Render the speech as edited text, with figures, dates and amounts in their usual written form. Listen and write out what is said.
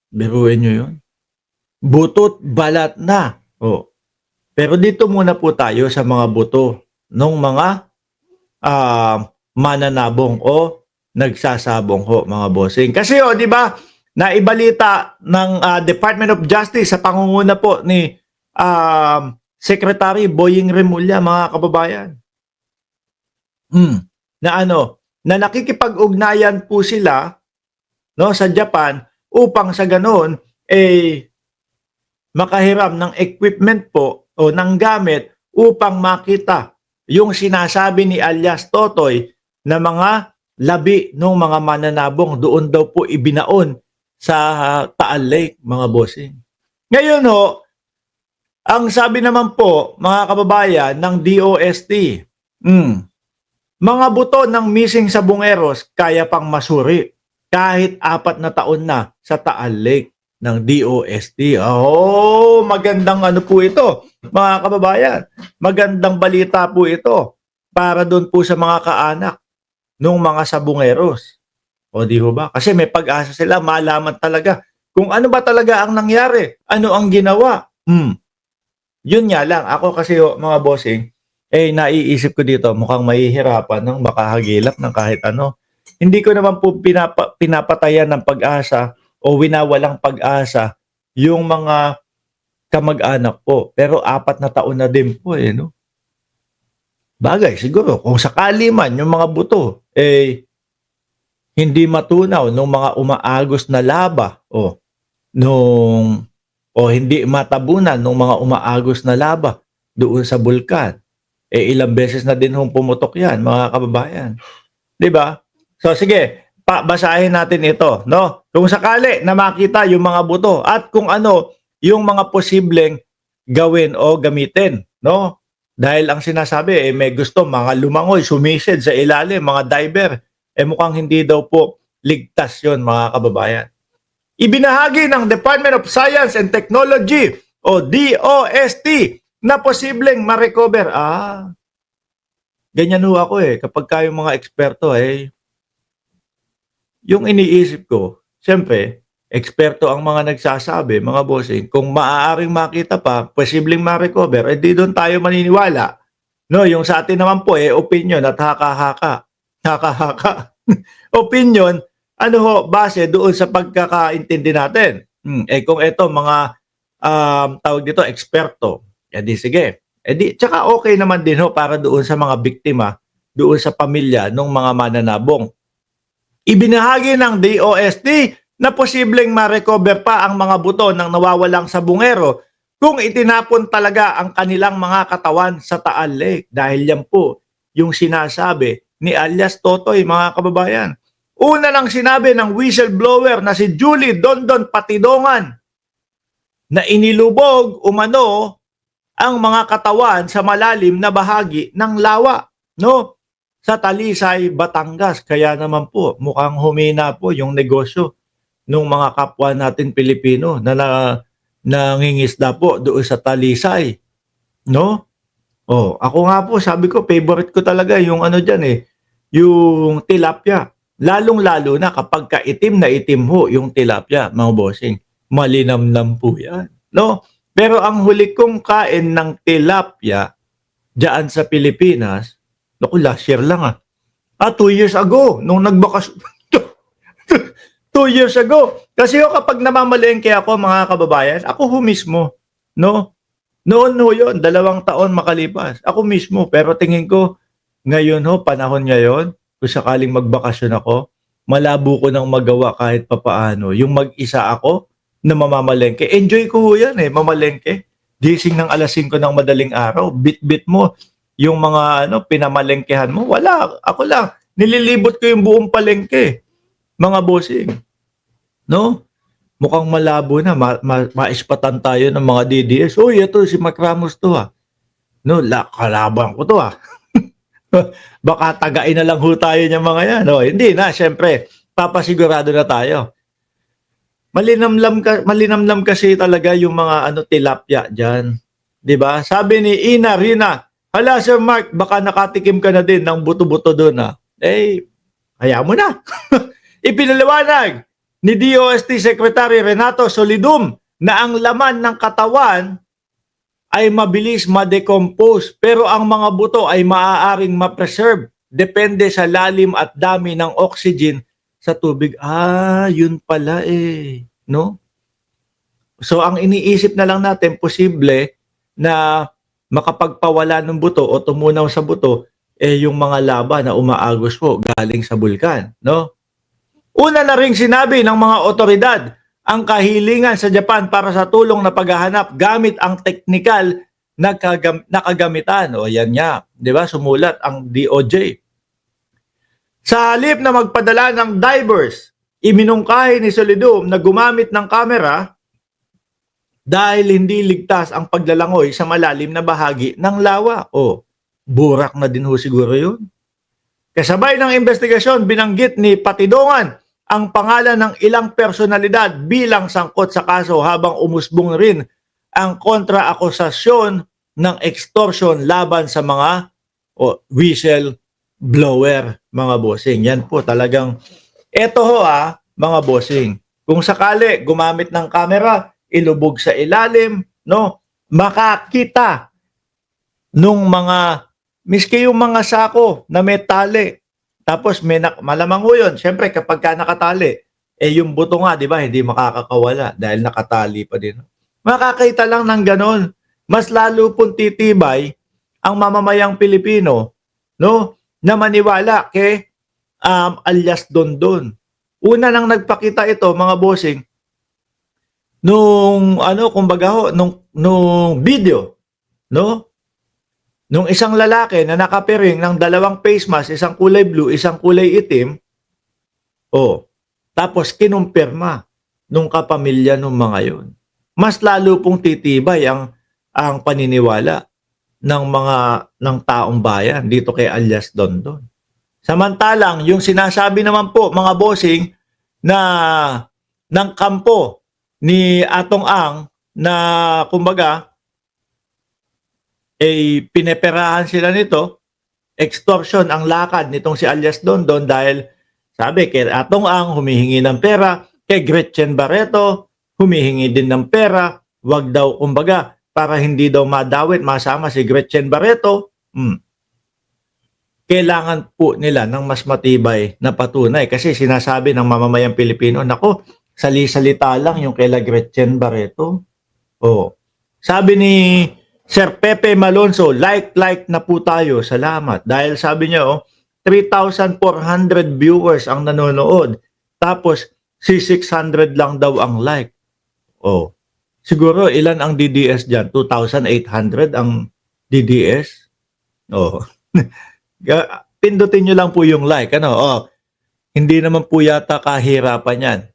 Biruin niyo 'yun. Buto't balat na. Oh, pero dito muna po tayo sa mga buto nung mga, mananabong o nagsasabong ho, mga bossing. Kasi 'di ba, naibalita ng, Department of Justice sa pangunguna po ni, Secretary Boying Remulla, mga kababayan. Na na nakikipag-ugnayan po sila 'no, sa Japan upang sa gano'n, makahiram ng equipment po o ng gamit upang makita yung sinasabi ni alias Totoy na mga labi ng mga mananabong doon daw po ibinaon sa Taal Lake, mga bossing. Ngayon ho, ang sabi naman po, mga kababayan, ng DOST, mga buto ng missing sabongeros kaya pang masuri kahit 4 na taon na sa Taal Lake ng DOST. Oh, magandang ano po ito, mga kababayan. Magandang balita po ito para doon po sa mga kaanak ng mga sabongeros. O di ho ba? Kasi may pag-asa sila, malaman talaga kung ano ba talaga ang nangyari, ano ang ginawa. Yun nga lang, ako kasi mga bossing, naiisip ko dito, mukhang mahihirapan ng makahagilap ng kahit ano. Hindi ko naman po pinapatayan ng pag-asa o winawalang pag-asa yung mga kamag-anak po. Pero 4 na taon na din po no? Bagay, siguro, kung sakali man yung mga buto, hindi matunaw nung mga umaagos na laba o hindi matabunan ng mga umaagos na laba doon sa bulkan. Ilang beses na din hong pumutok yan, mga kababayan. 'Di ba? So sige, basahin natin ito, no? Kung sakali na makita yung mga buto at kung ano yung mga posibleng gawin o gamitin, no? Dahil ang sinasabi, may gusto mga lumangoy, sumisid sa ilalim, mga diver, mukhang hindi daw po ligtas yon, mga kababayan. Ibinahagi ng Department of Science and Technology o DOST na posibleng ma-recover. Ganyan ho ako kapag kayong mga eksperto yung iniisip ko, siyempre, eksperto ang mga nagsasabi, mga bossing, kung maaaring makita pa, posibleng ma-recover, di doon tayo maniniwala. No, yung sa atin naman po, opinion at haka-haka. Haka-haka. Opinion, ano ho, base doon sa pagkakaintindi natin. Kung ito, mga, tawag dito, eksperto, di sige. Tsaka okay naman din ho para doon sa mga biktima, doon sa pamilya ng mga mananabong. Ibinahagi ng DOST na posibleng ma-recover pa ang mga buto ng nawawalang sabungero kung itinapon talaga ang kanilang mga katawan sa Taal Lake. Dahil yan po yung sinasabi ni alias Totoy, mga kababayan. Una nang sinabi ng whistleblower na si Julie Dondon Patidongan na inilubog umano ang mga katawan sa malalim na bahagi ng lawa, no? Sa Talisay, Batangas. Kaya naman po, mukhang humina po yung negosyo ng mga kapwa natin Pilipino na nangingisda po doon sa Talisay. No? Ako nga po, sabi ko, favorite ko talaga yung ano dyan yung tilapia. Lalong-lalo na kapag itim na itim ho yung tilapia, mga bossing. Malinamnam po yan. No? Pero ang huli kong kain ng tilapia dyan sa Pilipinas, naku, last year lang 2 years ago, nung nagbakas 2 years ago. Kasi kapag namamalengke ako, mga kababayan, ako ho mismo, no? Noon ho yun, 2 taon makalipas. Ako mismo, pero tingin ko, ngayon ho, panahon ngayon, kung sakaling magbakasyon ako, malabo ko nang magawa kahit papaano. Yung mag-isa ako, na mamamalengke. Enjoy ko ho yan mamalengke. Gising ng alas 5 ng madaling araw, bit-bit mo, yung mga pinamalengkehan mo, wala. Ako lang, nililibot ko yung buong palengke. Mga bossing. No? Mukhang malabo na. Maispatan tayo ng mga DDS. Uy, ito si Mark Ramos to No, kalaban ko to Baka tagain na lang ho tayo ng mga yan. Hindi na, syempre. Papasigurado na tayo. Malinamlam kasi talaga yung mga tilapia dyan. 'Di ba? Sabi ni Ina Rina, hala Sir Mark, baka nakatikim ka na din ng buto-buto doon hayaan mo na. Ipinaliwanag ni DOST Secretary Renato Solidum na ang laman ng katawan ay mabilis ma-decompose pero ang mga buto ay maaaring ma-preserve depende sa lalim at dami ng oxygen sa tubig. Yun pala no? So ang iniisip na lang natin, posible na makapagpawala ng buto o tumunaw sa buto yung mga lava na umaagos po galing sa bulkan, no? Una na ring sinabi ng mga otoridad ang kahilingan sa Japan para sa tulong na paghahanap gamit ang teknikal na kagamitan. O yan nga, 'di ba? Sumulat ang DOJ. Sa halip na magpadala ng divers, iminungkahi ni Solidum na gumamit ng kamera dahil hindi ligtas ang paglalangoy sa malalim na bahagi ng lawa. Burak na din ho siguro yun. Kasabay ng investigasyon, binanggit ni Patidongan ang pangalan ng ilang personalidad bilang sangkot sa kaso habang umusbong rin ang kontra-akusasyon ng extortion laban sa mga whistleblower, mga bossing. Yan po talagang, eto ho mga bossing, kung sakali gumamit ng camera, ilubog sa ilalim, no, makakita nung mga, miski yung mga sako na may tali, tapos malamang ho yun, syempre kapag ka nakatali, yung buto nga, di ba, hindi makakakawala dahil nakatali pa din. Makakita lang ng ganon. Mas lalo pong titibay ang mamamayang Pilipino, no, na maniwala kay alias Dondon. Una nang nagpakita ito, mga bossing, nung kumbaga nung video, no? Nung isang lalaki na nakapiring ng dalawang face mask, isang kulay blue, isang kulay itim, tapos kinumpirma nung kapamilya nung mga yun. Mas lalo pong titibay ang paniniwala ng taong bayan dito kay alias Dondon. Samantalang yung sinasabi naman po, mga bossing, na ng kampo ni Atong Ang na kumbaga pineperahan sila nito, extortion ang lakad nitong si alias Dondon dahil sabi kay Atong Ang humihingi ng pera, kay Gretchen Barreto humihingi din ng pera, wag daw kumbaga para hindi daw madawit masama si Gretchen Barreto. Kailangan po nila ng mas matibay na patunay kasi sinasabi ng mamamayang Pilipino, nako, sali-salita lang yung kay Gretchen Barreto. Sabi ni Sir Pepe Malonzo, like na po tayo. Salamat. Dahil sabi niya, 3,400 viewers ang nanonood. Tapos, si 600 lang daw ang like. Siguro, ilan ang DDS dyan? 2,800 ang DDS? Pindutin nyo lang po yung like. Hindi naman po yata kahirapan yan.